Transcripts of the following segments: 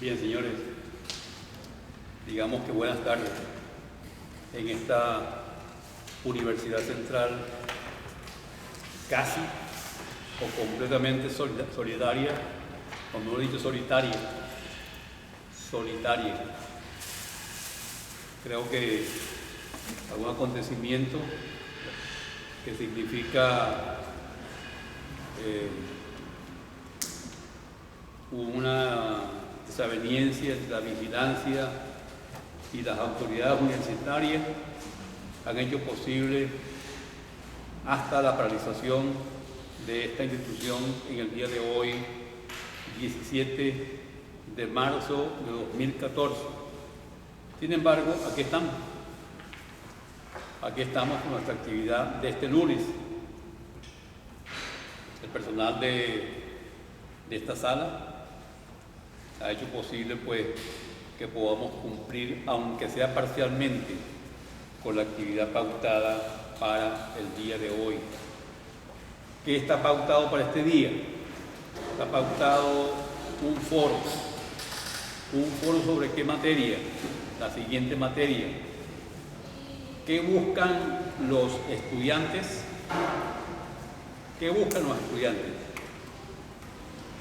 Bien, señores, digamos que buenas tardes en esta Universidad Central casi o completamente solidaria, o mejor dicho, solitaria. Creo que algún acontecimiento que significa una desaveniencia entre la vigilancia y las autoridades universitarias han hecho posible hasta la paralización de esta institución en el día de hoy, 17 de marzo de 2014. Sin embargo, aquí estamos con nuestra actividad de este lunes. El personal de esta sala ha hecho posible pues que podamos cumplir, aunque sea parcialmente, con la actividad pautada para el día de hoy. ¿Qué está pautado para este día? Está pautado un foro sobre qué materia, la siguiente materia. ¿Qué buscan los estudiantes? ¿Qué buscan los estudiantes?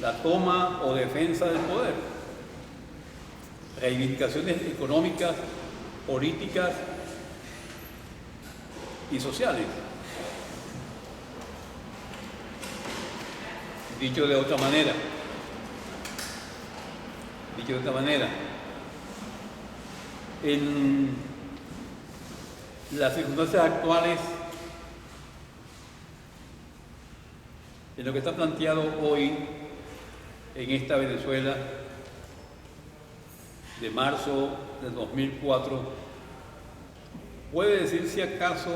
La toma o defensa del poder, reivindicaciones económicas, políticas y sociales. Dicho de otra manera, en las circunstancias actuales, en lo que está planteado hoy en esta Venezuela de marzo del 2004, puede decirse acaso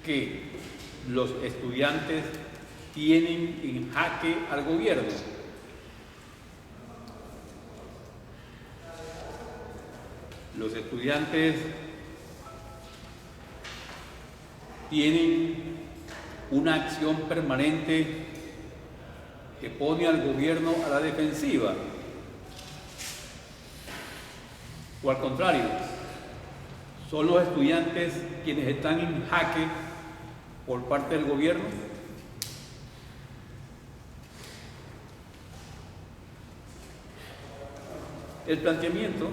que los estudiantes tienen en jaque al gobierno. Los estudiantes tienen una acción permanente que pone al gobierno a la defensiva, o al contrario, son los estudiantes quienes están en jaque por parte del gobierno. El planteamiento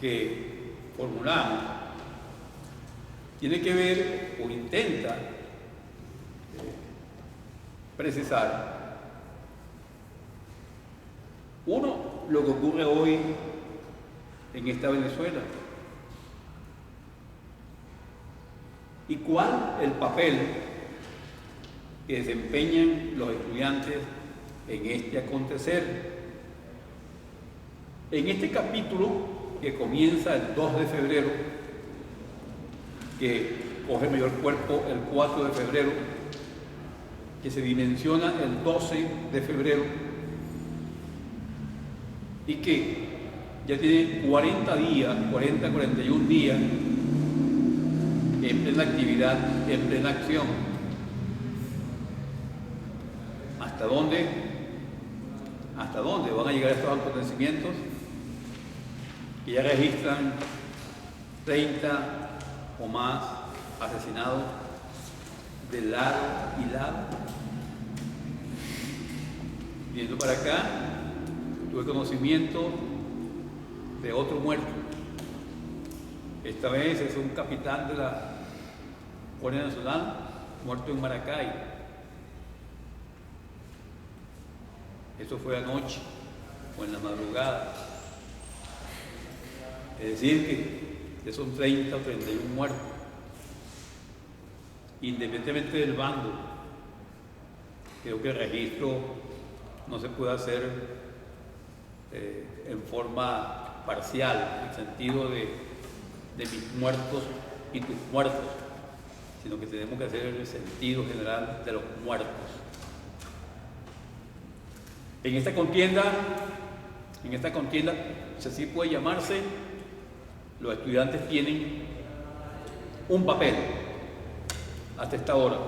que formulamos tiene que ver o intenta precisar, uno, lo que ocurre hoy en esta Venezuela y cuál el papel que desempeñan los estudiantes en este acontecer. En este capítulo que comienza el 2 de febrero, que coge mayor cuerpo el 4 de febrero, que se dimensiona el 12 de febrero y que ya tiene 41 días en plena actividad, en plena acción. ¿Hasta dónde van a llegar estos acontecimientos que ya registran 30 o más asesinados de lado y lado? Viendo para acá, tuve conocimiento de otro muerto. Esta vez es un capitán de la Guardia Nacional, muerto en Maracay. Eso fue anoche o en la madrugada. Es decir, que son 30 o 31 muertos. Independientemente del bando, creo que el registro no se puede hacer en forma parcial, en el sentido de mis muertos y tus muertos, sino que tenemos que hacer el sentido general de los muertos. En esta contienda, si así puede llamarse, los estudiantes tienen un papel hasta esta hora.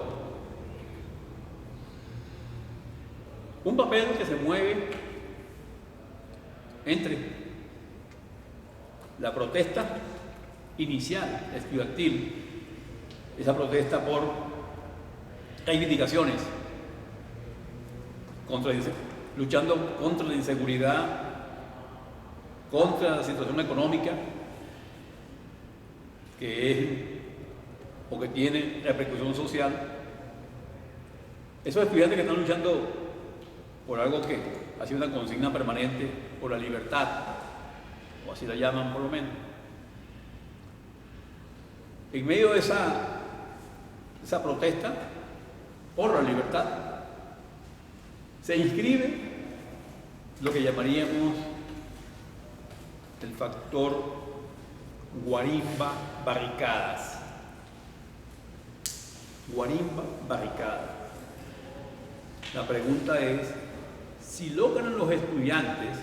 Un papel que se mueve entre la protesta inicial estudiantil, esa protesta por reivindicaciones, luchando contra la inseguridad, contra la situación económica que es o que tiene repercusión social. Esos estudiantes que están luchando por algo que ha sido una consigna permanente, por la libertad, o así la llaman por lo menos. En medio de esa protesta por la libertad, se inscribe lo que llamaríamos el factor guarimba barricadas. Guarimba barricadas. La pregunta es si logran los estudiantes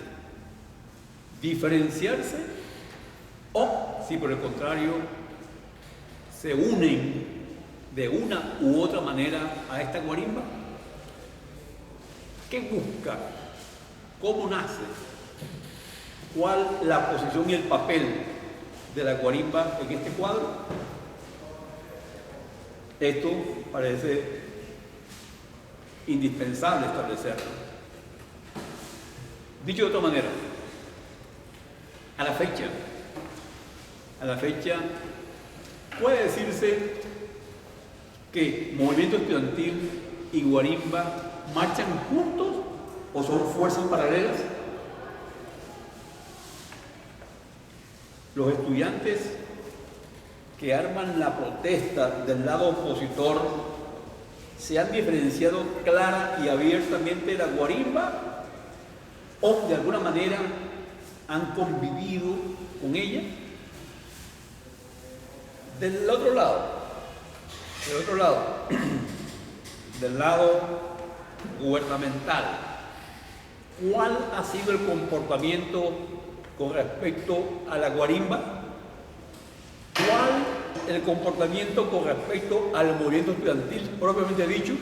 diferenciarse o si por el contrario se unen de una u otra manera a esta guarimba. ¿Qué busca? ¿Cómo nace? ¿Cuál la posición y el papel de la guarimba en este cuadro? Esto parece indispensable establecerlo. Dicho de otra manera, a la fecha, puede decirse que movimiento estudiantil y guarimba marchan juntos o son fuerzas paralelas. Los estudiantes que arman la protesta del lado opositor se han diferenciado clara y abiertamente de la guarimba o de alguna manera han convivido con ella. Del otro lado, del lado gubernamental, ¿cuál ha sido el comportamiento con respecto a la guarimba? ¿Cuál el comportamiento con respecto al movimiento estudiantil propiamente dicho?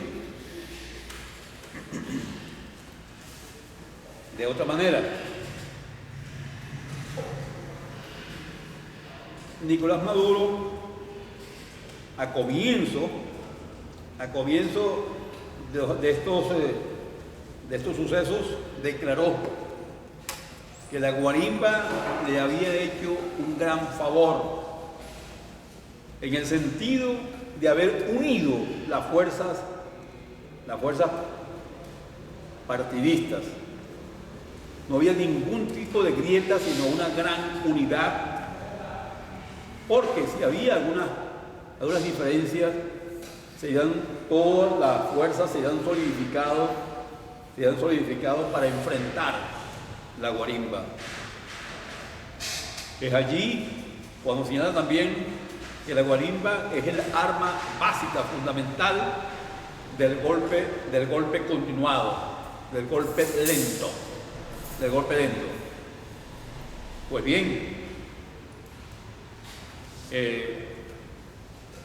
De otra manera, Nicolás Maduro a comienzo de estos sucesos declaró que la guarimba le había hecho un gran favor en el sentido de haber unido las fuerzas partidistas. No había ningún tipo de grieta, sino una gran unidad, porque si había algunas diferencias, todas las fuerzas se han solidificado para enfrentar la guarimba. Es allí cuando señala también que la guarimba es el arma básica, fundamental del golpe continuado, del golpe lento. Pues bien,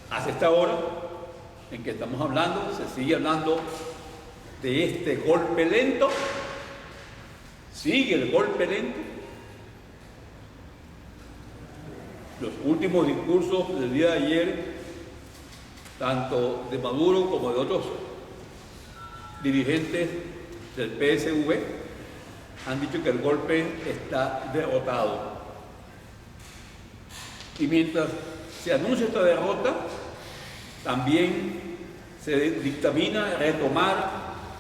hasta esta hora en que estamos hablando, se sigue hablando de este golpe lento, sigue el golpe lento. Los últimos discursos del día de ayer, tanto de Maduro como de otros dirigentes del PSV, han dicho que el golpe está derrotado. Y mientras se anuncia esta derrota, también se dictamina retomar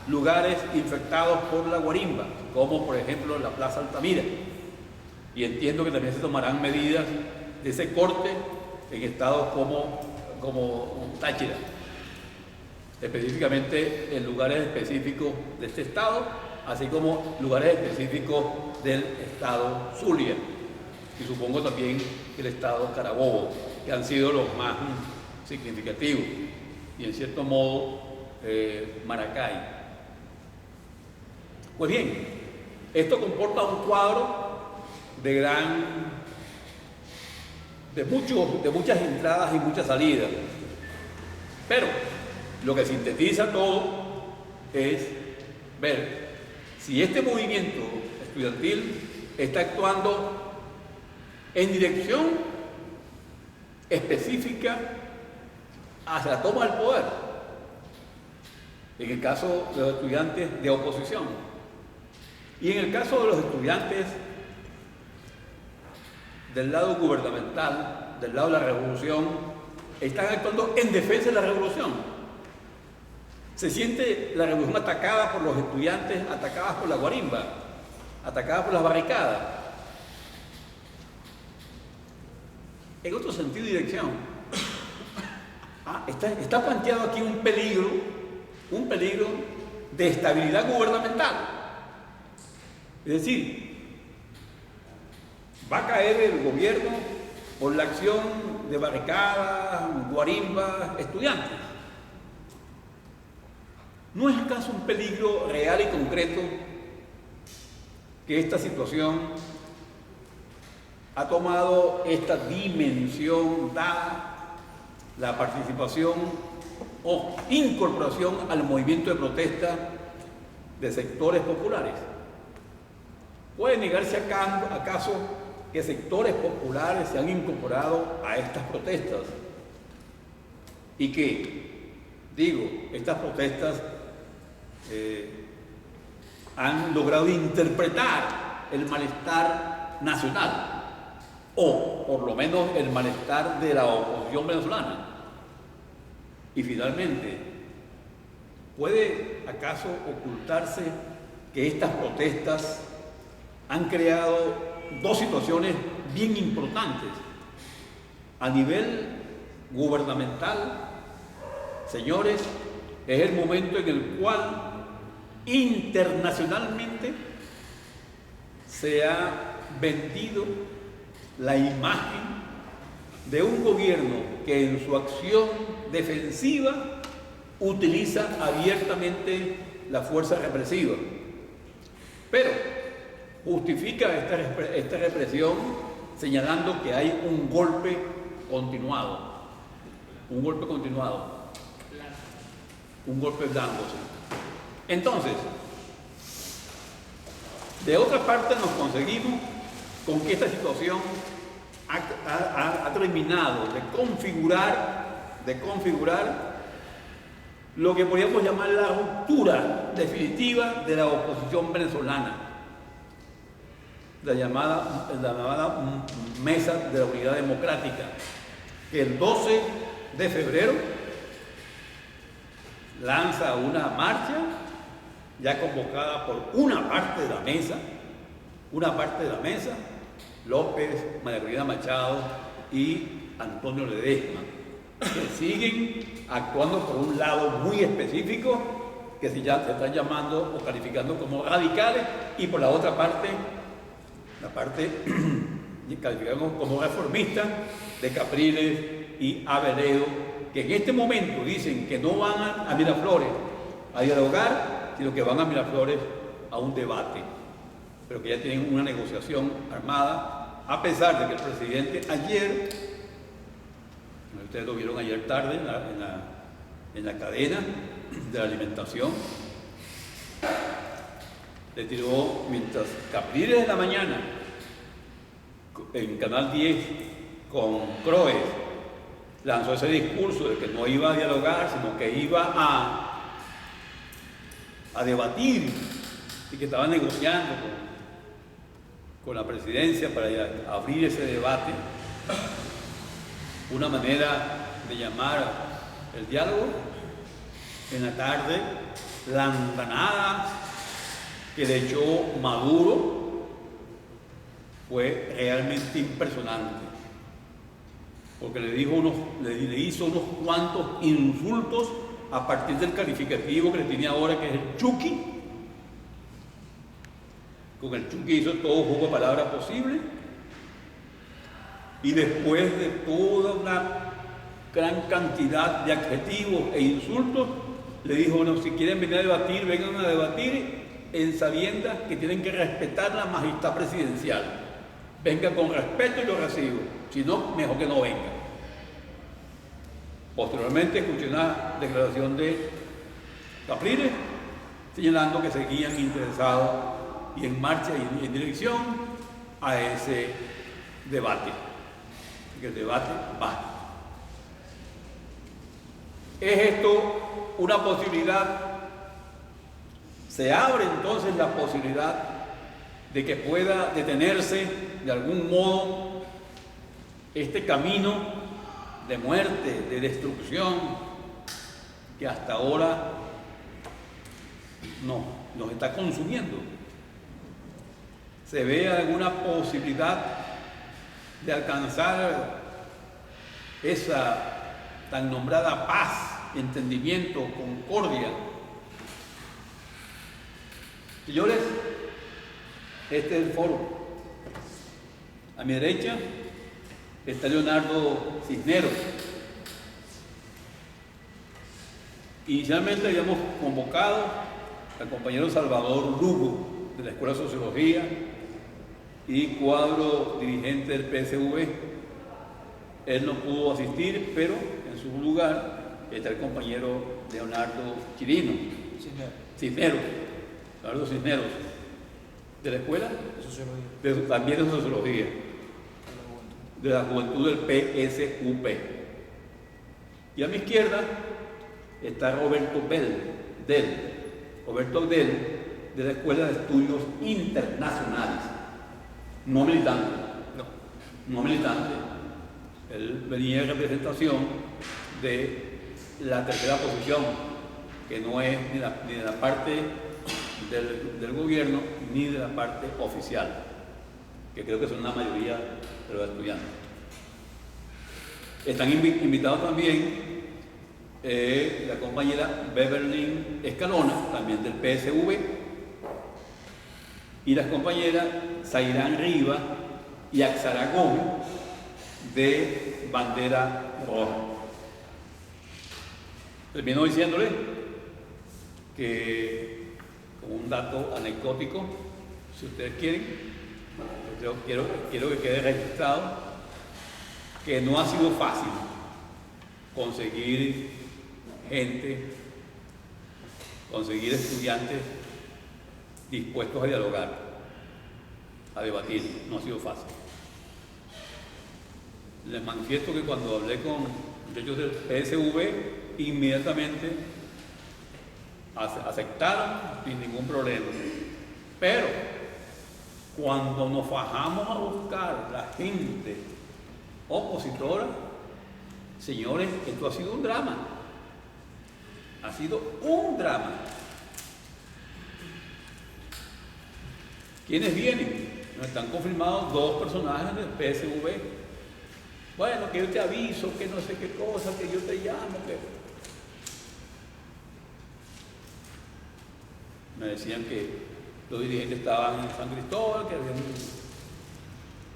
lugares infectados por la guarimba, como por ejemplo la Plaza Altamira. Y entiendo que también se tomarán medidas de ese corte en estados como Táchira, específicamente en lugares específicos de este estado, así como lugares específicos del estado Zulia, y supongo también el estado Carabobo, que han sido los más significativos, y en cierto modo Maracay. Pues bien, esto comporta un cuadro de muchas entradas y muchas salidas, pero lo que sintetiza todo es ver si este movimiento estudiantil está actuando en dirección específica hacia la toma del poder, en el caso de los estudiantes de oposición. Y en el caso de los estudiantes del lado gubernamental, del lado de la revolución, están actuando en defensa de la revolución. Se siente la revolución atacada por los estudiantes, atacadas por la guarimba, atacadas por las barricadas. En otro sentido y dirección, está planteado aquí un peligro de estabilidad gubernamental. Es decir, va a caer el gobierno por la acción de barricadas, guarimbas, estudiantes. ¿No es acaso un peligro real y concreto que esta situación ha tomado esta dimensión dada la participación o incorporación al movimiento de protesta de sectores populares? ¿Puede negarse acaso que sectores populares se han incorporado a estas protestas? Y que, estas protestas han logrado interpretar el malestar nacional, o por lo menos el malestar de la oposición venezolana. Y finalmente, ¿puede acaso ocultarse que estas protestas han creado dos situaciones bien importantes? A nivel gubernamental, señores, es el momento en el cual internacionalmente se ha vendido la imagen de un gobierno que en su acción defensiva utiliza abiertamente la fuerza represiva, pero justifica esta represión señalando que hay un golpe continuado, un golpe dándose. Entonces, de otra parte nos conseguimos con que esta situación ha terminado de configurar lo que podríamos llamar la ruptura definitiva de la oposición venezolana, la llamada Mesa de la Unidad Democrática, que el 12 de febrero lanza una marcha ya convocada por una parte de la mesa, López, María Corina Machado y Antonio Ledesma, que siguen actuando por un lado muy específico, que se están llamando o calificando como radicales, y por la otra parte, calificamos como reformistas, de Capriles y Aveledo, que en este momento dicen que no van a Miraflores a dialogar, sino que van a Miraflores a un debate, pero que ya tienen una negociación armada, a pesar de que el presidente ayer, ustedes lo vieron ayer tarde en la cadena de la alimentación, le tiró, mientras Capriles en la mañana, en Canal 10, con Croes, lanzó ese discurso de que no iba a dialogar, sino que iba a debatir, y que estaba negociando con la presidencia para abrir ese debate, una manera de llamar el diálogo. En la tarde, la andanada que le echó Maduro fue realmente impresionante, porque le hizo unos cuantos insultos a partir del calificativo que le tiene ahora, que es el Chucky. Con el Chucky hizo todo juego de palabras posible, y después de toda una gran cantidad de adjetivos e insultos, le dijo: bueno, si quieren venir a debatir, vengan a debatir en sabiendas que tienen que respetar la majestad presidencial. Venga con respeto y lo recibo, si no, mejor que no venga. Posteriormente escuché una declaración de Capriles señalando que seguían interesados y en marcha y en dirección a ese debate, que el debate va. ¿Es esto una posibilidad? Se abre entonces la posibilidad de que pueda detenerse de algún modo este camino de muerte, de destrucción, que hasta ahora nos está consumiendo. ¿Se ve alguna posibilidad de alcanzar esa tan nombrada paz, entendimiento, concordia? Señores, este es el foro. A mi derecha está Leonardo Cisneros. Inicialmente habíamos convocado al compañero Salvador Lugo, de la Escuela de Sociología y cuadro dirigente del PSV. Él no pudo asistir, pero en su lugar está el compañero Leonardo Chirino. Cisneros. Leonardo Cisneros. ¿De la Escuela? De Sociología. También de Sociología. De la Juventud del PSUP. Y a mi izquierda está Roberto Del, de la Escuela de Estudios Internacionales. No militante. No militante. Él venía en representación de la tercera posición, que no es ni de la parte del gobierno ni de la parte oficial, que creo que son la mayoría de los estudiantes. Están invitados también la compañera Beverly Escalona, también del PSV, y las compañeras Zairán Riva y Axara Gómez, de Bandera Roja. Termino diciéndole que, como un dato anecdótico, si ustedes quieren, yo quiero que quede registrado que no ha sido fácil conseguir gente, conseguir estudiantes dispuestos a dialogar, a debatir. No ha sido fácil. Les manifiesto que cuando hablé con muchachos del PSV, inmediatamente aceptaron sin ningún problema. Pero cuando nos fajamos a buscar la gente opositora, señores, esto ha sido un drama. Ha sido un drama. ¿Quiénes vienen? Nos están confirmados 2 personajes del PSV. Bueno, que yo te aviso, que no sé qué cosa, que yo te llamo, que... Me decían que los dirigentes estaban en San Cristóbal, que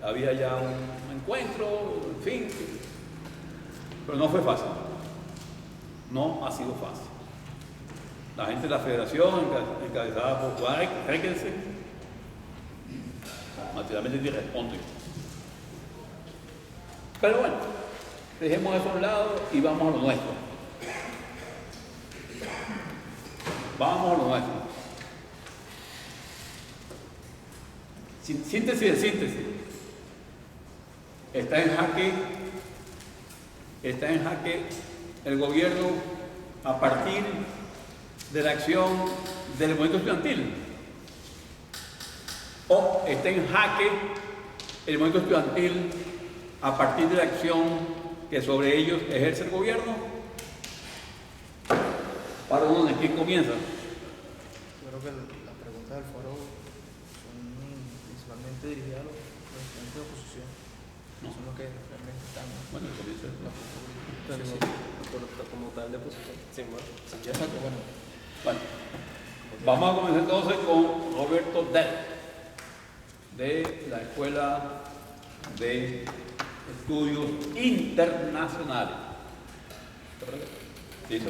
había ya un encuentro, en fin. Pero no fue fácil. No ha sido fácil. La gente de la federación, encabezada por Juan Requense, materialmente ni responden. Pero bueno, dejemos eso a un lado y vamos a lo nuestro. Vamos a lo nuestro. Síntesis de síntesis. Está en jaque el gobierno a partir de la acción del movimiento estudiantil. O está en jaque el movimiento estudiantil a partir de la acción que sobre ellos ejerce el gobierno. ¿Para dónde? ¿Quién comienza? Yo creo que las preguntas del foro son principalmente dirigidas a los estudiantes de oposición. No son los que realmente están. Bueno, comienza. Pero Sí, sí, como tal de posición. Sí, bueno. sí, exacto, bueno. Bueno, vamos a comenzar entonces con Roberto Del, de la Escuela de Estudios Internacionales. Sí,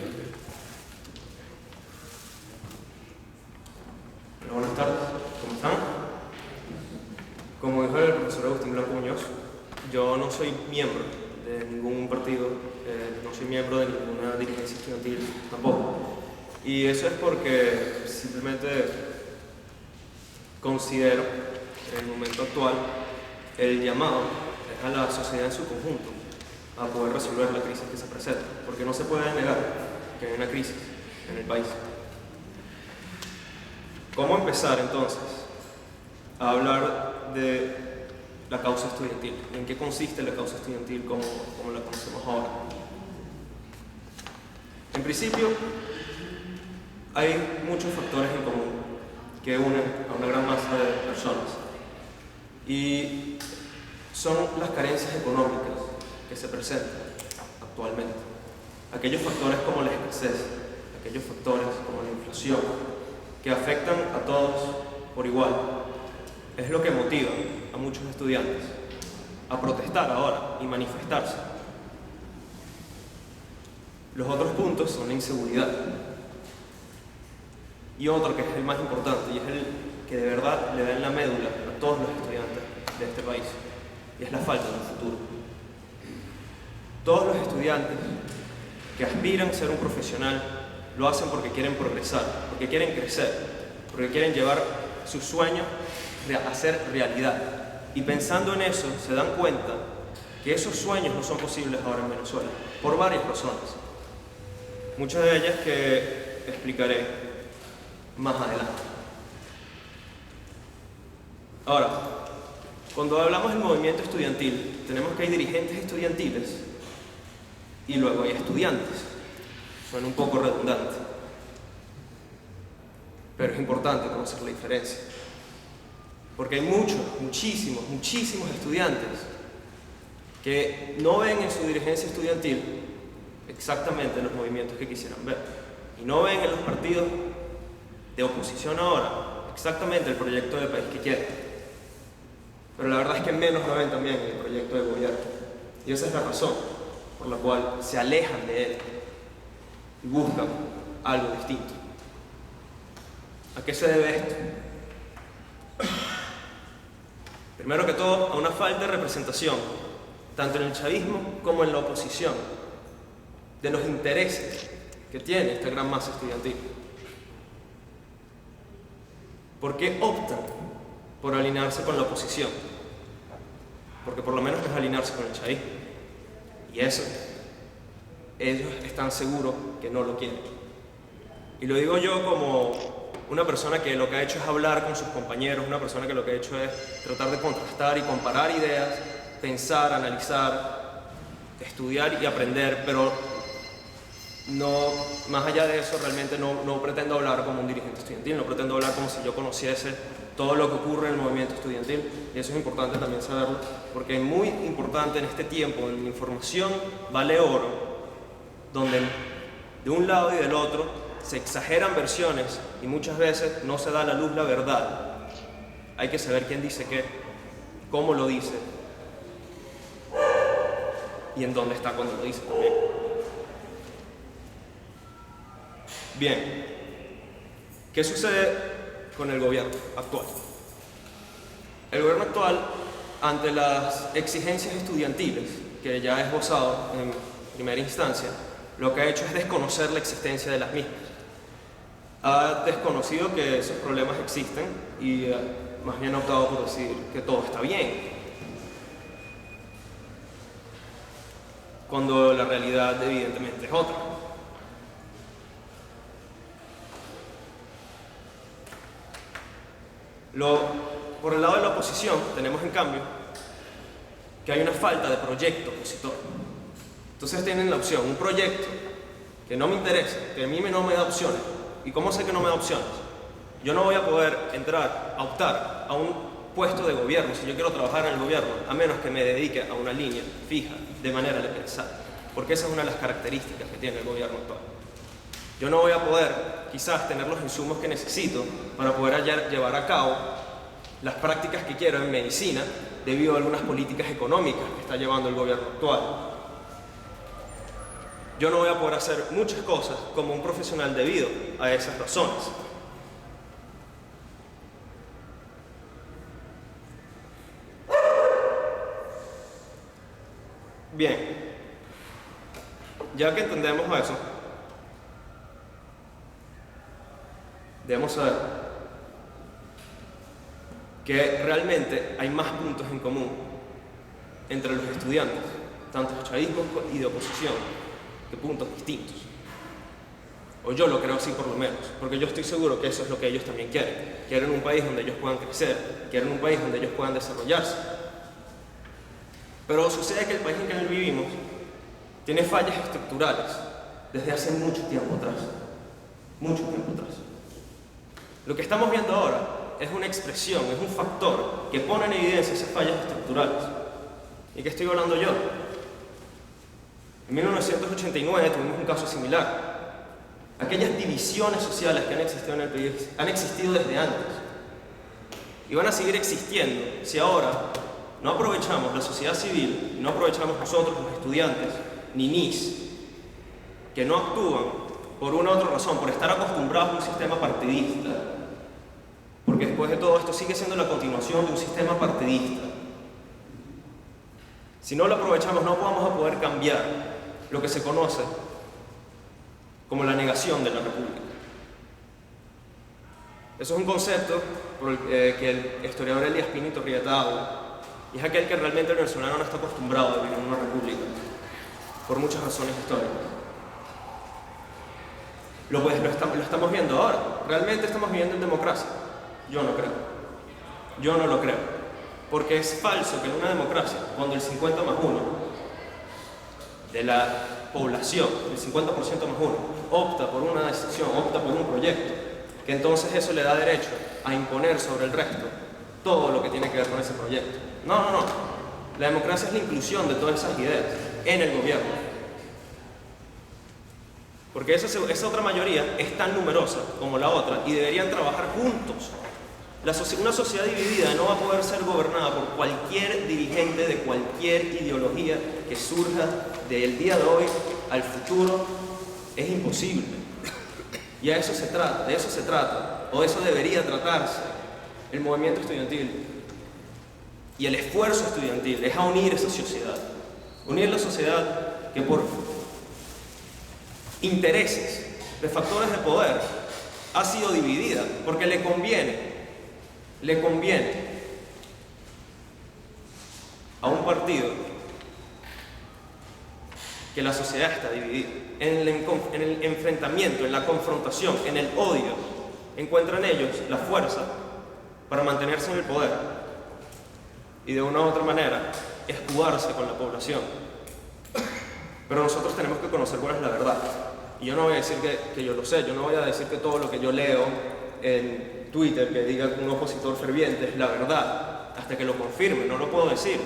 Buenas tardes, ¿cómo están? Como dijo el profesor Agustín Blanco Muñoz, yo no soy miembro de ningún partido, no soy miembro de ninguna dirigencia estudiantil tampoco. Y eso es porque simplemente considero en el momento actual el llamado es a la sociedad en su conjunto a poder resolver la crisis que se presenta, porque no se puede negar que hay una crisis en el país. ¿Cómo empezar entonces a hablar de la causa estudiantil? ¿En qué consiste la causa estudiantil como la conocemos ahora? En principio, hay muchos factores en común que unen a una gran masa de personas y son las carencias económicas que se presentan actualmente. Aquellos factores como la escasez, aquellos factores como la inflación, que afectan a todos por igual, es lo que motiva a muchos estudiantes a protestar ahora y manifestarse. Los otros puntos son la inseguridad. Y otro que es el más importante y es el que de verdad le da en la médula a todos los estudiantes de este país, y es la falta de un futuro. Todos los estudiantes que aspiran a ser un profesional lo hacen porque quieren progresar, porque quieren crecer, porque quieren llevar sus sueños a ser realidad. Y pensando en eso, se dan cuenta que esos sueños no son posibles ahora en Venezuela, por varias razones. Muchas de ellas que explicaré más adelante. Ahora, cuando hablamos del movimiento estudiantil, tenemos que hay dirigentes estudiantiles y luego hay estudiantes. Suena un poco redundante, pero es importante conocer la diferencia. Porque hay muchísimos estudiantes que no ven en su dirigencia estudiantil exactamente los movimientos que quisieran ver. Y no ven en los partidos de oposición ahora exactamente el proyecto de país que quieren. Pero la verdad es que menos lo ven también en el proyecto de gobierno. Y esa es la razón por la cual se alejan de él y buscan algo distinto. ¿A qué se debe esto? Primero que todo, a una falta de representación, tanto en el chavismo como en la oposición, de los intereses que tiene esta gran masa estudiantil. ¿Por qué optan por alinearse con la oposición? Porque por lo menos es alinearse con el chavismo. Y eso, ellos están seguros que no lo quieren. Y lo digo yo como una persona que lo que ha hecho es hablar con sus compañeros, una persona que lo que ha hecho es tratar de contrastar y comparar ideas, pensar, analizar, estudiar y aprender, pero no, más allá de eso, realmente no pretendo hablar como un dirigente estudiantil, no pretendo hablar como si yo conociese todo lo que ocurre en el movimiento estudiantil, y eso es importante también saberlo, porque es muy importante en este tiempo donde la información vale oro, donde de un lado y del otro se exageran versiones y muchas veces no se da a la luz la verdad. Hay que saber quién dice qué, cómo lo dice y en dónde está cuando lo dice también. Bien, ¿qué sucede con el gobierno actual? El gobierno actual, ante las exigencias estudiantiles, que ya ha esbozado en primera instancia, lo que ha hecho es desconocer la existencia de las mismas. Ha desconocido que esos problemas existen y más bien ha optado por decir que todo está bien, cuando la realidad evidentemente es otra. Por el lado de la oposición, tenemos en cambio que hay una falta de proyecto opositor. Entonces tienen la opción, un proyecto que no me interesa, que a mí no me da opciones. ¿Y cómo sé que no me da opciones? Yo no voy a poder entrar a optar a un puesto de gobierno, si yo quiero trabajar en el gobierno, a menos que me dedique a una línea fija, de manera de pensar. Porque esa es una de las características que tiene el gobierno actual. Yo no voy a poder, quizás, tener los insumos que necesito para poder llevar a cabo las prácticas que quiero en medicina debido a algunas políticas económicas que está llevando el gobierno actual. Yo no voy a poder hacer muchas cosas como un profesional debido a esas razones. Bien, ya que entendemos eso, debemos saber que realmente hay más puntos en común entre los estudiantes, tanto de chavismo y de oposición, que puntos distintos. O yo lo creo así por lo menos, porque yo estoy seguro que eso es lo que ellos también quieren. Quieren un país donde ellos puedan crecer, quieren un país donde ellos puedan desarrollarse. Pero sucede que el país en el que vivimos tiene fallas estructurales desde hace mucho tiempo atrás. Mucho tiempo atrás. Lo que estamos viendo ahora es una expresión, es un factor que pone en evidencia esas fallas estructurales. ¿Y qué estoy hablando yo? En 1989 tuvimos un caso similar. Aquellas divisiones sociales que han existido en el país han existido desde antes y van a seguir existiendo si ahora no aprovechamos la sociedad civil, no aprovechamos nosotros los estudiantes, ninis, que no actúan por una u otra razón, por estar acostumbrados a un sistema partidista, porque después de todo esto sigue siendo la continuación de un sistema partidista. Si no lo aprovechamos no vamos a poder cambiar lo que se conoce como la negación de la república. Eso es un concepto por que el historiador Elías Pino Iturrieta habla, y es aquel que realmente el venezolano no está acostumbrado a vivir en una república, por muchas razones históricas. Lo estamos viendo ahora. ¿Realmente estamos viviendo en democracia? Yo no creo. Yo no lo creo. Porque es falso que en una democracia, cuando el 50+1 de la población, el 50% más 1, opta por una decisión, opta por un proyecto, que entonces eso le da derecho a imponer sobre el resto todo lo que tiene que ver con ese proyecto. No. La democracia es la inclusión de todas esas ideas en el gobierno. Porque esa otra mayoría es tan numerosa como la otra y deberían trabajar juntos. Una sociedad dividida no va a poder ser gobernada por cualquier dirigente de cualquier ideología que surja del día de hoy al futuro. Es imposible. Y de eso se trata, o eso debería tratarse el movimiento estudiantil y el esfuerzo estudiantil, es a unir esa sociedad. Unir la sociedad que por intereses de factores de poder ha sido dividida, porque le conviene a un partido que la sociedad está dividida. En el enfrentamiento, en la confrontación, en el odio, encuentran ellos la fuerza para mantenerse en el poder y de una u otra manera escudarse con la población. Pero nosotros tenemos que conocer cuál es la verdad. Y yo no voy a decir que yo lo sé, yo no voy a decir que todo lo que yo leo en Twitter que diga que un opositor ferviente es la verdad, hasta que lo confirme, no lo puedo decir.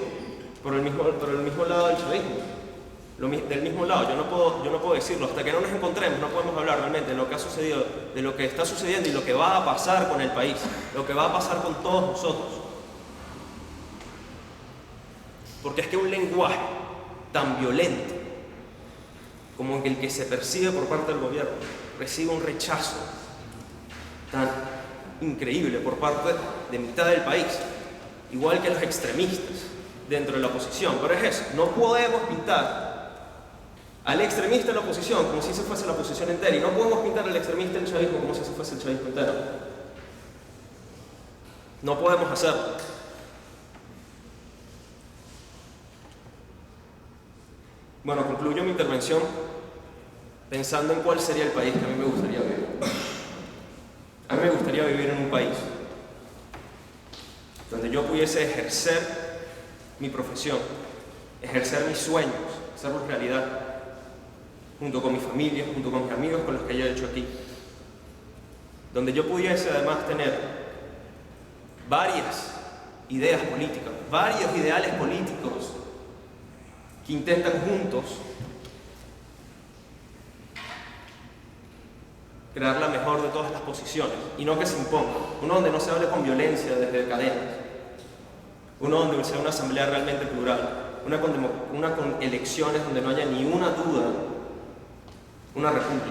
Por el mismo lado del chavismo, del mismo lado, yo no puedo decirlo, hasta que no nos encontremos, no podemos hablar realmente de lo que ha sucedido, de lo que está sucediendo y lo que va a pasar con el país, lo que va a pasar con todos nosotros. Porque es que un lenguaje tan violento como el que se percibe por parte del gobierno recibe un rechazo tan increíble por parte de mitad del país, igual que los extremistas dentro de la oposición. Pero es eso, no podemos pintar al extremista de la oposición como si se fuese la oposición entera, y no podemos pintar al extremista del chavismo como si se fuese el chavismo entero. No podemos hacerlo. Bueno, concluyo mi intervención pensando en cuál sería el país que a mí me gustaría vivir. A mí me gustaría vivir en un país donde yo pudiese ejercer mi profesión, ejercer mis sueños, hacerlos realidad, junto con mi familia, junto con mis amigos con los que yo he hecho aquí. Donde yo pudiese además tener varias ideas políticas, varios ideales políticos que intentan juntos crear la mejor de todas las posiciones y no que se imponga. Uno donde no se hable con violencia desde cadenas, uno donde sea una asamblea realmente plural, una con elecciones donde no haya ni una duda, una república.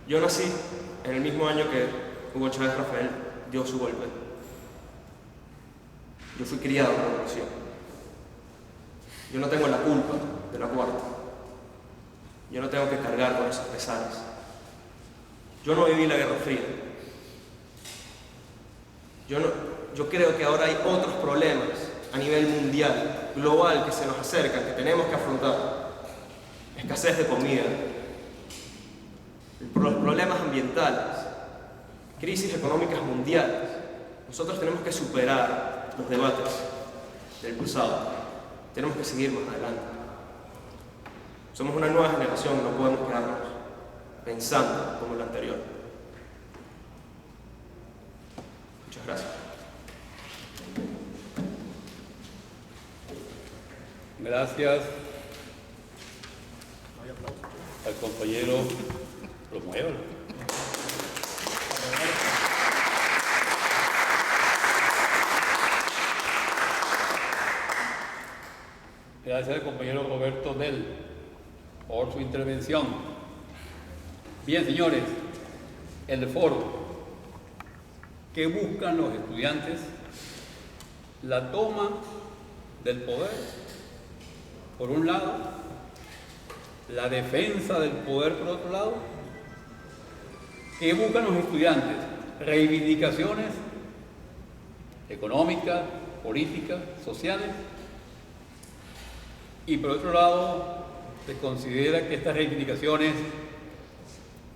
Yo nací en el mismo año que Hugo Chávez Rafael dio su golpe. Yo fui criado en la revolución. Yo no tengo la culpa de la cuarta. Yo no tengo que cargar con esos pesares. Yo no viví la Guerra Fría. Yo creo que ahora hay otros problemas a nivel mundial, global, que se nos acercan, que tenemos que afrontar. Escasez de comida, los problemas ambientales, crisis económicas mundiales. Nosotros tenemos que superar los debates del pasado. Tenemos que seguir más adelante. Somos una nueva generación, no podemos quedarnos pensando como la anterior. Muchas gracias. Gracias al compañero Romueva. Gracias al compañero Roberto Del por su intervención. Bien, señores, el foro. ¿Qué buscan los estudiantes? La toma del poder, por un lado, la defensa del poder, por otro lado. ¿Qué buscan los estudiantes? Reivindicaciones económicas, políticas, sociales. Y por otro lado, se considera que estas reivindicaciones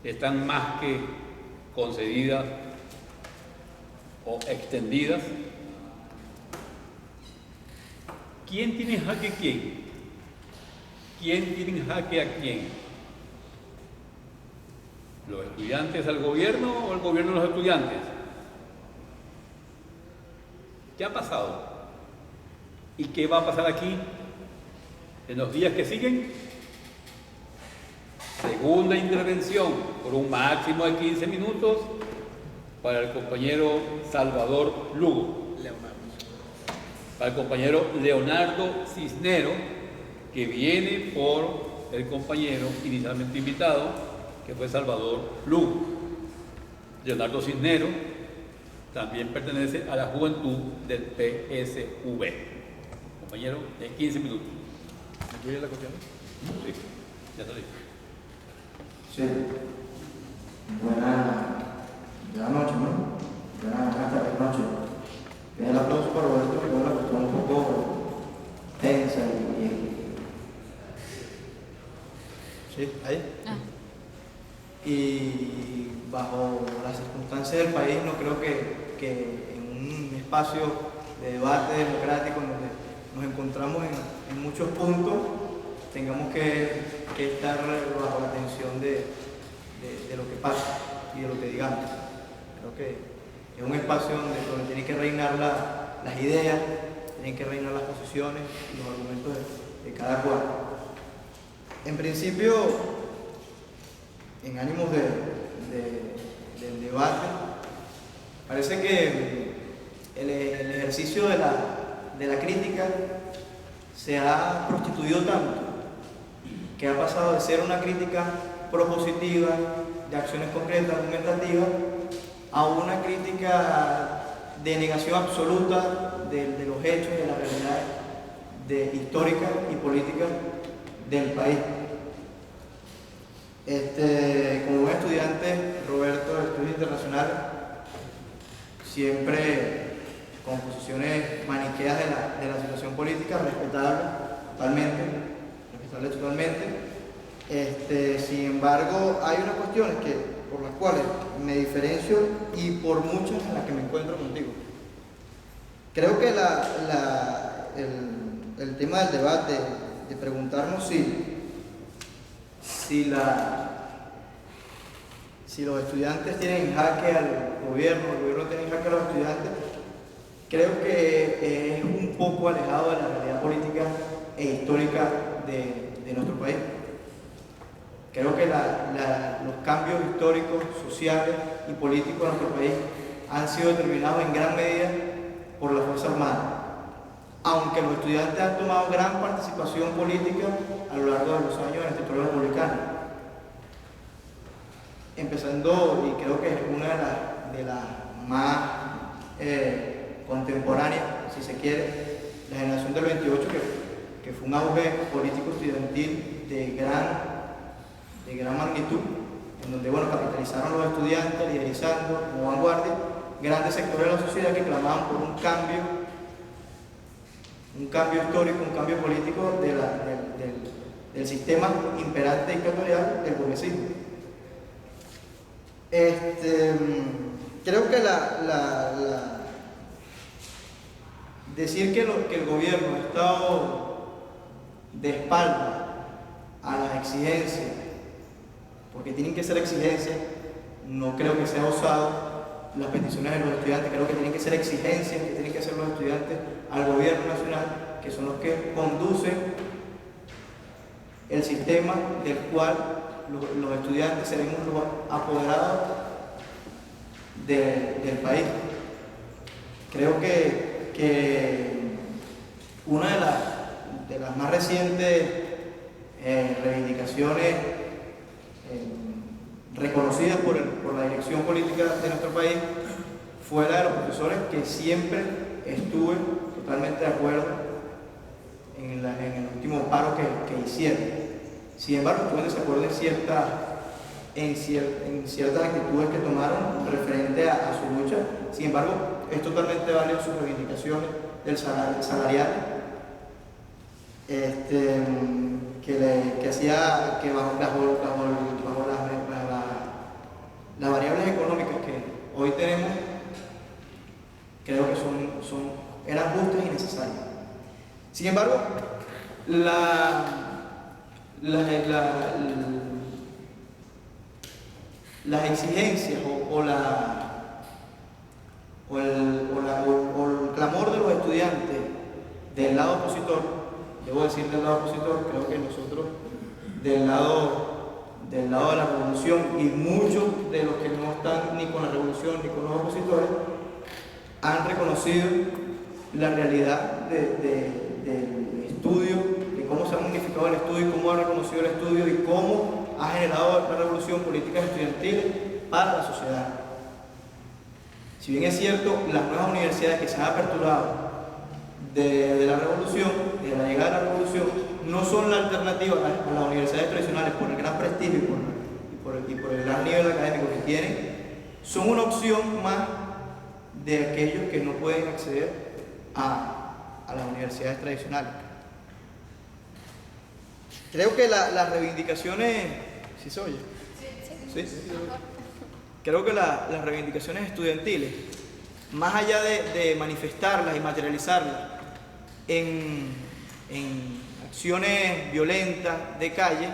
están más que concedidas o extendidas. ¿Quién tiene en jaque quién? ¿Quién tiene en jaque a quién? ¿Los estudiantes al gobierno o el gobierno a los estudiantes? ¿Qué ha pasado? ¿Y qué va a pasar aquí en los días que siguen? Segunda intervención por un máximo de 15 minutos para el compañero Salvador Lugo. Para el compañero Leonardo Cisnero, que viene por el compañero inicialmente invitado, que fue Salvador Lugo. Leonardo Cisnero también pertenece a la juventud del PSV. Compañero, en 15 minutos. ¿Me quiere la cuestión? Sí, ya está listo. Sí. Buenas noches, ¿no? Buenas tardes, noches. El aplauso para Roberto, que fue una cuestión un poco tensa Sí, ahí. Y bajo las circunstancias del país, no creo que en un espacio de debate democrático en donde nos encontramos en muchos puntos, tengamos que estar bajo la tensión de lo que pasa y de lo que digamos. Creo que es un espacio donde tienen que reinar las ideas, tienen que reinar las posiciones y los argumentos de cada cual. En principio, en ánimos del debate, parece que el ejercicio de la crítica se ha prostituido tanto que ha pasado de ser una crítica propositiva, de acciones concretas, argumentativas, a una crítica de negación absoluta de los hechos y de la realidad histórica y política del país. Como buen estudiante, Roberto, de Estudios Internacionales, siempre con posiciones maniqueas de la situación política, respetable totalmente. Sin embargo, hay unas cuestiones por las cuales me diferencio y por muchas en las que me encuentro contigo. Creo que el tema del debate, de preguntarnos si los estudiantes tienen en jaque al gobierno, el gobierno tiene en jaque a los estudiantes, creo que es un poco alejado de la realidad política e histórica de nuestro país. Creo que los cambios históricos, sociales y políticos de nuestro país han sido determinados en gran medida por la Fuerza Armada, aunque los estudiantes han tomado gran participación política a lo largo de los años en la historia republicana. Empezando, y creo que es una de las más contemporáneas, si se quiere, la generación del 28, que fue un auge político estudiantil de gran magnitud, en donde bueno, capitalizaron los estudiantes, liderizando como vanguardia grandes sectores de la sociedad que clamaban por un cambio histórico, un cambio político del sistema imperante dictatorial del burguesismo. Creo que decir que el gobierno ha estado de espalda a las exigencias, porque tienen que ser exigencias, no creo que sea osado. Las peticiones de los estudiantes creo que tienen que ser exigencias que tienen que hacer los estudiantes al gobierno nacional, que son los que conducen el sistema del cual los estudiantes seremos los apoderados del país. Creo que una de las más recientes reivindicaciones reconocidas por la dirección política de nuestro país fue la de los profesores, que siempre estuve totalmente de acuerdo en el último paro que hicieron. Sin embargo, estuve en desacuerdo en ciertas actitudes que tomaron referente a su lucha. Sin embargo, es totalmente válido sus reivindicaciones del salarial, que hacía que bajo las variables económicas que hoy tenemos, creo que eran justas y necesarias. Sin embargo, las exigencias o el clamor de los estudiantes del lado opositor, debo decir del lado opositor, creo que nosotros del lado de la revolución, y muchos de los que no están ni con la revolución ni con los opositores han reconocido la realidad del estudio, de cómo se ha magnificado el estudio y cómo ha reconocido el estudio y cómo ha generado la revolución políticas estudiantiles para la sociedad. Si bien es cierto, las nuevas universidades que se han aperturado de la revolución, de la llegada de la revolución, no son la alternativa a las universidades tradicionales por el gran prestigio y por el gran nivel académico que tienen, son una opción más de aquellos que no pueden acceder a las universidades tradicionales. Creo que las reivindicaciones... ¿Sí se oye? Sí. Creo que las reivindicaciones estudiantiles, más allá de manifestarlas y materializarlas en acciones violentas de calle,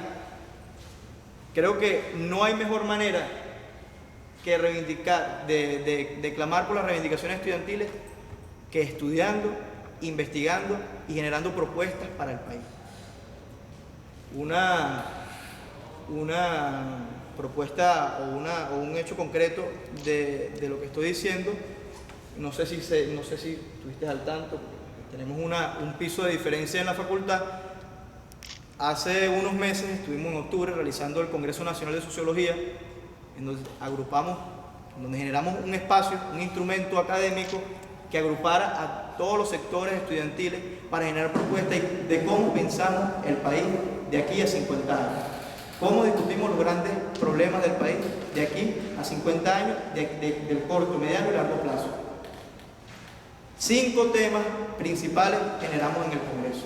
creo que no hay mejor manera que reivindicar, de clamar por las reivindicaciones estudiantiles, que estudiando, investigando y generando propuestas para el país. Una propuesta o un hecho concreto de lo que estoy diciendo, no sé si estuviste al tanto. Tenemos un piso de diferencia en la facultad. Hace unos meses estuvimos en octubre realizando el Congreso Nacional de Sociología, en donde generamos un espacio, un instrumento académico que agrupara a todos los sectores estudiantiles para generar propuestas de cómo pensamos el país de aquí a 50 años. Cómo discutimos los grandes problemas del país de aquí a 50 años, del corto, mediano y largo plazo. 5 temas principales generamos en el Congreso.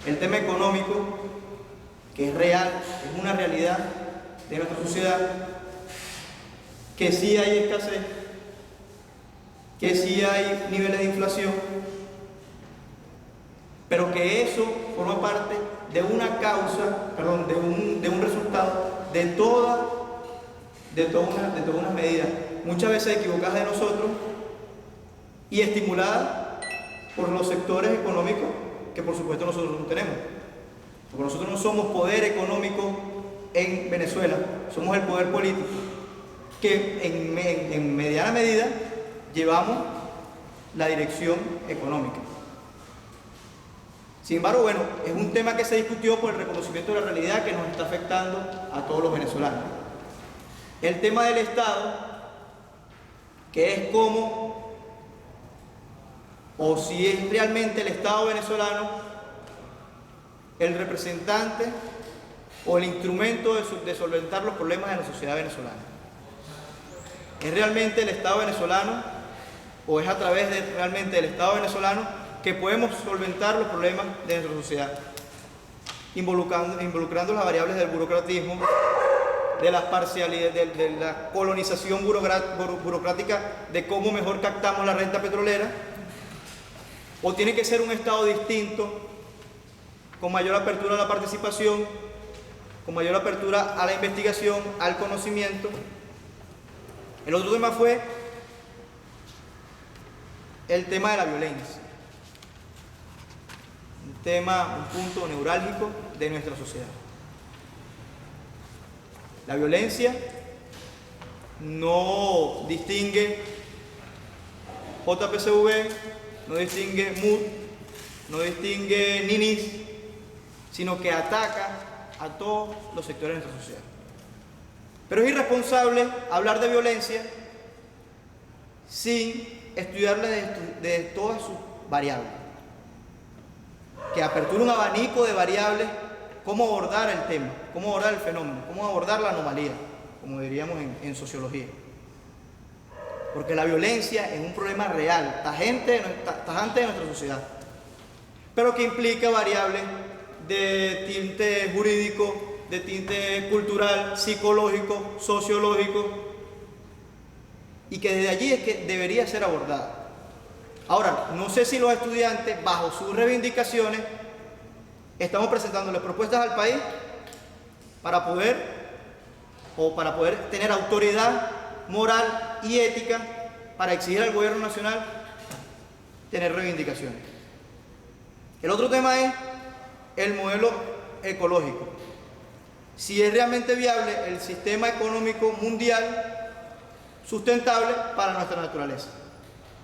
El tema económico, que es real, es una realidad de nuestra sociedad, que sí hay escasez, que sí hay niveles de inflación, pero que eso forma parte de una causa, de un resultado de todas unas medidas, muchas veces equivocadas de nosotros y estimuladas por los sectores económicos que por supuesto nosotros no tenemos. Porque nosotros no somos poder económico en Venezuela, somos el poder político, que en mediana medida llevamos la dirección económica. Sin embargo, bueno, es un tema que se discutió por el reconocimiento de la realidad que nos está afectando a todos los venezolanos. El tema del Estado, que es cómo, o si es realmente el Estado venezolano el representante o el instrumento de solventar los problemas de la sociedad venezolana. ¿Es realmente el Estado venezolano o es a través de realmente del Estado venezolano que podemos solventar los problemas de nuestra sociedad? Involucrando las variables del burocratismo, de las parcialidades, de la colonización burocrática, de cómo mejor captamos la renta petrolera, o tiene que ser un Estado distinto, con mayor apertura a la participación, con mayor apertura a la investigación, al conocimiento. El otro tema fue el tema de la violencia, un punto neurálgico de nuestra sociedad. La violencia no distingue JPCV, no distingue MUD, no distingue NINIS, sino que ataca a todos los sectores de nuestra sociedad. Pero es irresponsable hablar de violencia sin estudiarla de todas sus variables, que apertura un abanico de variables, cómo abordar el tema, cómo abordar el fenómeno, cómo abordar la anomalía, como diríamos en sociología. Porque la violencia es un problema real, tajante de nuestra sociedad, pero que implica variables de tinte jurídico, de tinte cultural, psicológico, sociológico, y que desde allí es que debería ser abordada. Ahora, no sé si los estudiantes, bajo sus reivindicaciones, estamos presentándoles propuestas al país para poder tener autoridad moral y ética para exigir al gobierno nacional tener reivindicaciones. El otro tema es el modelo ecológico. Si es realmente viable el sistema económico mundial sustentable para nuestra naturaleza.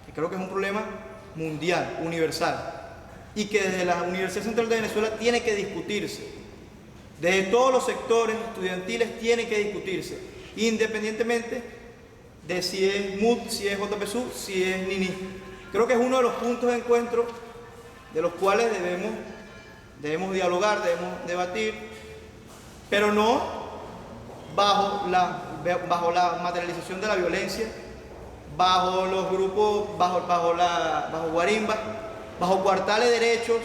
Y creo que es un problema mundial, universal, y que desde la Universidad Central de Venezuela tiene que discutirse. Desde todos los sectores estudiantiles tiene que discutirse, independientemente de si es MUD, si es JPSU, si es NINI. Creo que es uno de los puntos de encuentro de los cuales debemos dialogar, debemos debatir, pero no bajo la materialización de la violencia, bajo los grupos, bajo guarimbas, bajo coartarle derechos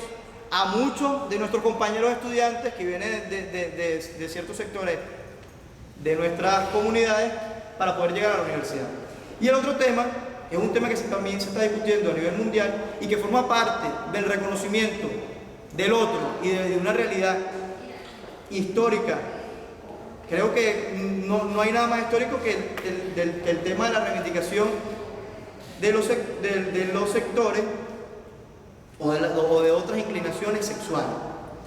a muchos de nuestros compañeros estudiantes que vienen de ciertos sectores de nuestras comunidades para poder llegar a la universidad. Y el otro tema es un tema que también se está discutiendo a nivel mundial y que forma parte del reconocimiento del otro y de una realidad histórica. Creo que no hay nada más histórico que el tema de la reivindicación de los sectores o de otras inclinaciones sexuales,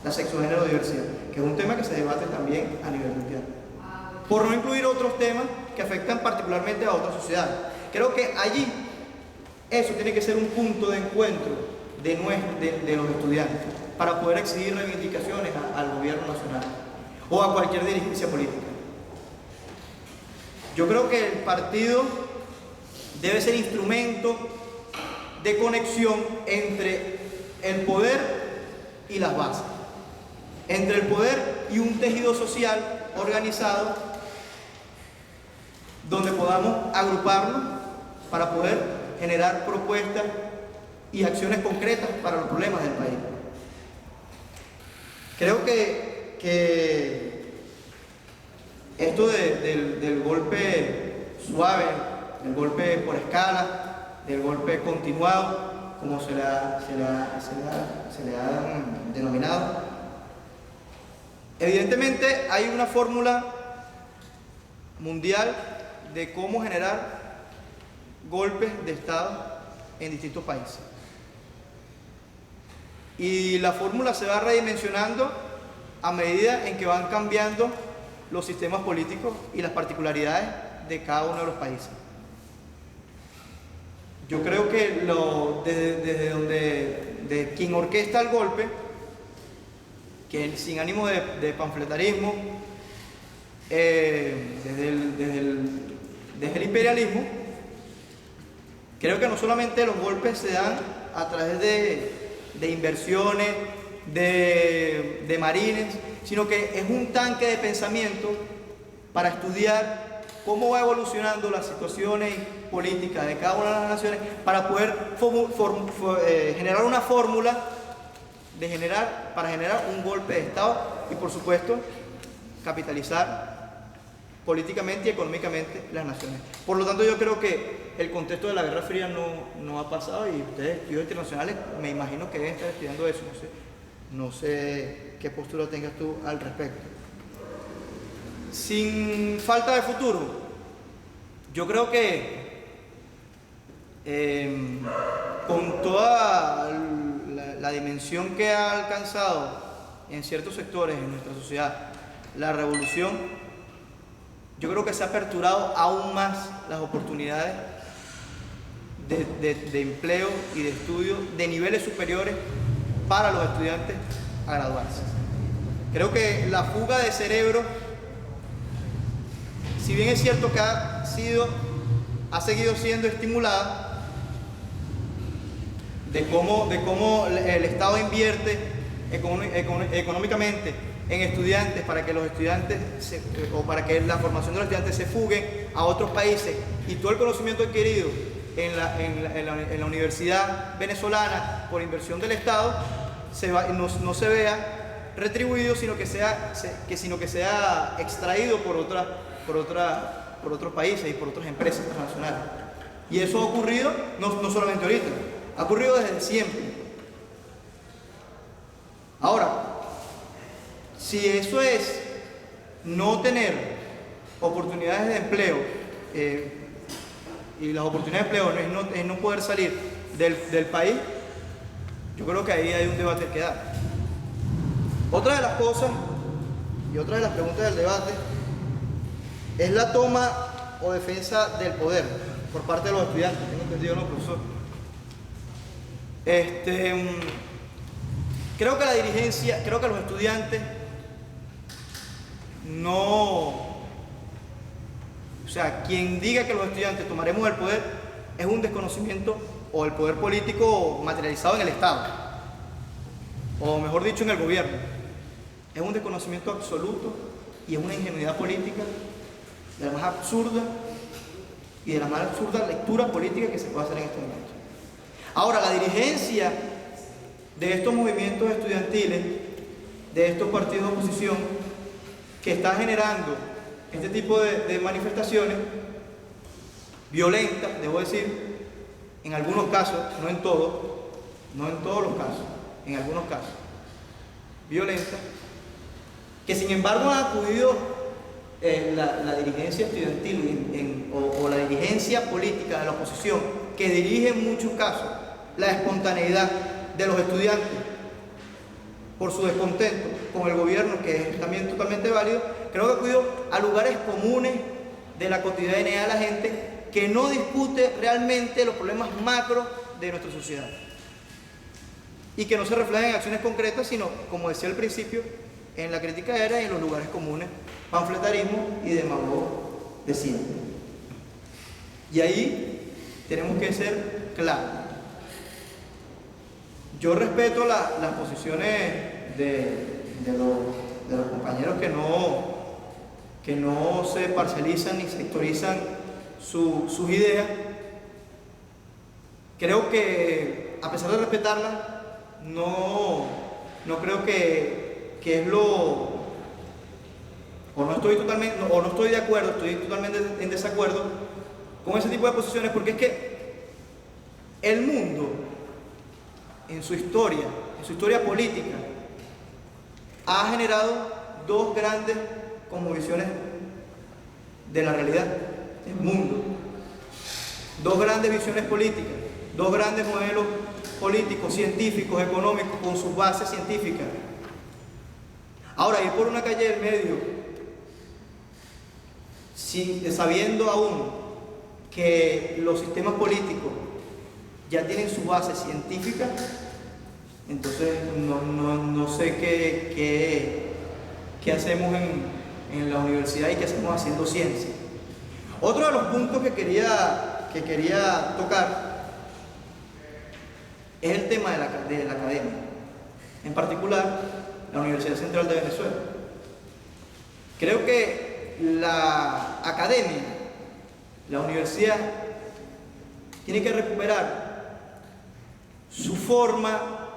la sexogénero diversidad, que es un tema que se debate también a nivel mundial. Por no incluir otros temas que afectan particularmente a otras sociedades. Creo que allí eso tiene que ser un punto de encuentro de los estudiantes para poder exigir reivindicaciones al gobierno nacional o a cualquier dirigencia política. Yo creo que el partido debe ser instrumento de conexión entre el poder y las bases, entre el poder y un tejido social organizado donde podamos agruparnos para poder generar propuestas y acciones concretas para los problemas del país. Creo que esto del golpe suave, del golpe por escala, del golpe continuado, como se le ha denominado, evidentemente hay una fórmula mundial de cómo generar golpes de Estado en distintos países. Y la fórmula se va redimensionando a medida en que van cambiando los sistemas políticos y las particularidades de cada uno de los países. Yo creo que desde quien orquesta el golpe, que sin ánimo de panfletarismo, desde el imperialismo, creo que no solamente los golpes se dan a través de inversiones, de marines, sino que es un tanque de pensamiento para estudiar cómo va evolucionando las situaciones políticas de cada una de las naciones, para poder generar una fórmula para generar un golpe de Estado y, por supuesto, capitalizar políticamente y económicamente las naciones. Por lo tanto, yo creo que el contexto de la Guerra Fría no ha pasado, y ustedes, estudios internacionales, me imagino que deben estar estudiando eso. No sé qué postura tengas tú al respecto. Sin falta de futuro, yo creo que con toda la dimensión que ha alcanzado en ciertos sectores de nuestra sociedad la revolución, yo creo que se ha aperturado aún más las oportunidades de empleo y de estudio de niveles superiores para los estudiantes a graduarse. Creo que la fuga de cerebros, si bien es cierto que ha seguido siendo estimulada, de cómo el Estado invierte económicamente en estudiantes para que los estudiantes o para que la formación de los estudiantes se fuguen a otros países, y todo el conocimiento adquirido en la universidad venezolana por inversión del Estado no se vea retribuido, sino que sea extraído por otros países y por otras empresas transnacionales. Y eso ha ocurrido no solamente ahorita, ha ocurrido desde siempre. Ahora, si eso es no tener oportunidades de empleo, y las oportunidades de empleo es no poder salir del país, yo creo que ahí hay un debate que dar. Otra de las cosas y otra de las preguntas del debate es la toma o defensa del poder por parte de los estudiantes. ¿Tengo entendido, no, profesor? Creo que los estudiantes quien diga que los estudiantes tomaremos el poder es un desconocimiento, o el poder político materializado en el Estado, o mejor dicho, en el gobierno. Es un desconocimiento absoluto y es una ingenuidad política de la más absurda y de la más absurda lectura política que se puede hacer en este momento. Ahora, la dirigencia de estos movimientos estudiantiles, de estos partidos de oposición, que están generando este tipo de manifestaciones violentas, debo decir, en algunos casos, no en todos los casos, en algunos casos, violentas, que sin embargo han acudido la dirigencia estudiantil o la dirigencia política de la oposición, que dirige en muchos casos la espontaneidad de los estudiantes por su descontento con el gobierno, que es también totalmente válido. Creo que acudió a lugares comunes de la cotidianidad de la gente, que no discute realmente los problemas macro de nuestra sociedad y que no se reflejan en acciones concretas, sino, como decía al principio, en la crítica era en los lugares comunes, panfletarismo y demagogo de siempre. Y ahí tenemos que ser claros. Yo respeto las posiciones de los compañeros que no se parcializan ni sectorizan sus ideas. Creo que, a pesar de respetarlas, no creo que es no estoy de acuerdo, estoy totalmente en desacuerdo con ese tipo de posiciones, porque es que el mundo, en su historia política, ha generado dos grandes cosmovisiones de la realidad, el mundo. Dos grandes visiones políticas, dos grandes modelos políticos, científicos, económicos, con sus bases científicas. Ahora, ir por una calle del medio, sabiendo aún que los sistemas políticos ya tienen su base científica, entonces no sé qué hacemos en la universidad y qué hacemos haciendo ciencia. Otro de los puntos que quería tocar es el tema de la academia. En particular, la Universidad Central de Venezuela. Creo que la academia, la universidad, tiene que recuperar su forma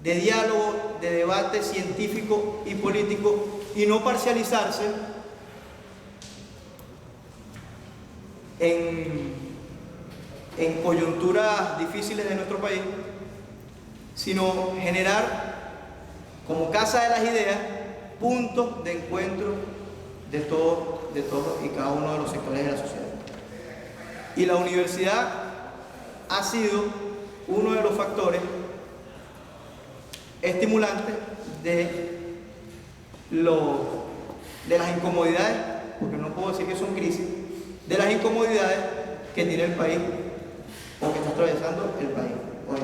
de diálogo, de debate científico y político y no parcializarse en coyunturas difíciles de nuestro país, sino generar como casa de las ideas puntos de encuentro de todos y cada uno de los sectores de la sociedad. Y la universidad ha sido uno de los factores estimulantes de las incomodidades, porque no puedo decir que son crisis, de las incomodidades que tiene el país o que está atravesando el país hoy.